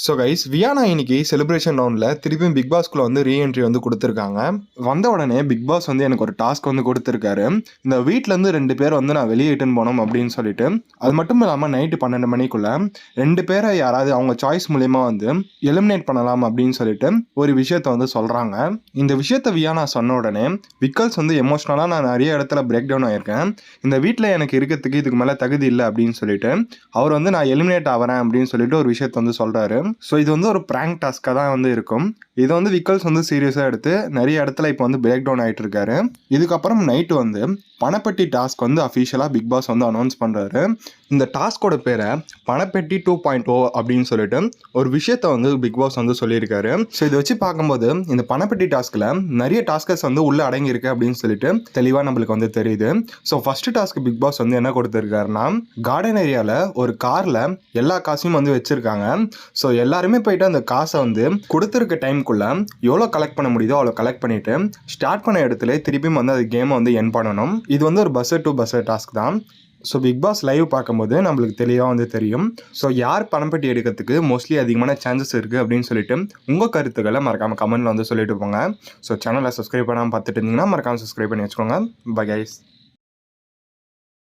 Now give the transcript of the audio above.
So guys, Viana இன்னைக்கு celebration ரவுண்டில் திருப்பியும் பிக் பாஸ்குள்ளே வந்து ரீஎன்ட்ரி வந்து கொடுத்துருக்காங்க. வந்த உடனே பிக் பாஸ் வந்து எனக்கு ஒரு டாஸ்க் வந்து கொடுத்துருக்காரு. இந்த வீட்டிலேருந்து 2 பேர் வந்து நான் வெளியே இட்டுன்னு போனோம் அப்படின்னு சொல்லிட்டு, அது மட்டும் இல்லாமல் நைட்டு 12 மணிக்குள்ளே 2 பேரை யாராவது அவங்க சாய்ஸ் மூலயமா வந்து எலிமினேட் பண்ணலாம் அப்படின்னு சொல்லிட்டு ஒரு விஷயத்த வந்து சொல்கிறாங்க. இந்த விஷயத்த வியானா சொன்ன உடனே விக்கல்ஸ் வந்து எமோஷ்னலாக நான் நிறைய இடத்துல பிரேக் டவுன் ஆகியிருக்கேன். இந்த வீட்டில் எனக்கு இருக்கிறதுக்கு இதுக்கு மேலே தகுதி இல்லை அப்படின்னு சொல்லிட்டு அவர் வந்து நான் எலிமினேட் ஆகிறேன் அப்படின்னு சொல்லிட்டு ஒரு விஷயத்த வந்து சொல்கிறாரு. ஸோ இது வந்து ஒரு ப்ராங்க் டாஸ்க்காக தான் வந்து இருக்கும். இதை வந்து விக்கல்ஸ் வந்து சீரியஸாக எடுத்து நிறைய இடத்துல இப்போ வந்து பிரேக் டவுன் ஆகிட்டு இருக்காரு. இதுக்கப்புறம் நைட்டு வந்து பணப்பெட்டி டாஸ்க் வந்து அஃபிஷியலாக பிக் பாஸ் வந்து அனௌன்ஸ் பண்ணுறாரு. இந்த டாஸ்கோட பேரை பணப்பெட்டி 2.0 அப்படின்னு சொல்லிட்டு ஒரு விஷயத்த வந்து பிக் பாஸ் வந்து சொல்லியிருக்காரு. ஸோ இதை வச்சு பார்க்கும்போது இந்த பணப்பெட்டி டாஸ்கில் நிறைய டாஸ்கஸ் வந்து உள்ளே அடங்கியிருக்கு அப்படின்னு சொல்லிட்டு தெளிவாக நம்மளுக்கு வந்து தெரியுது. So first task Bigg Boss வந்து என்ன கொடுத்துருக்காருன்னா, கார்டன் ஏரியாவில் ஒரு காரில் எல்லா காசையும் வந்து வச்சுருக்காங்க. ஸோ எல்லாருமே போயிட்டு அந்த காசை வந்து கொடுத்துருக்க டைமுக்குள்ளே எவ்வளோ கலெக்ட் பண்ண முடியுதோ அவ்வளோ கலெக்ட் பண்ணிவிட்டு ஸ்டார்ட் பண்ண இடத்துல திருப்பியும் வந்து அது கேமை வந்து என் பண்ணணும். இது வந்து ஒரு பஸ்ஸர் டு பஸ்ஸர் டாஸ்க் தான். ஸோ பிக் பாஸ் லைவ் பார்க்கும்போது நம்மளுக்கு தெளிவாக வந்து தெரியும். ஸோ யார் பணப்பெட்டி எடுக்கிறதுக்கு மோஸ்ட்லி அதிகமான சான்சஸ் இருக்குது அப்படின்னு சொல்லிட்டு உங்கள் கருத்துக்களை மறக்காமல் கமெண்ட்டில் வந்து சொல்லிட்டு போங்க. ஸோ சேனலை சப்ஸ்கிரைப் பண்ணாமல் பார்த்துட்டு இருந்தீங்கன்னா மறக்காமல் சப்ஸ்கிரைப் பண்ணி வச்சுக்கோங்க. Bye guys.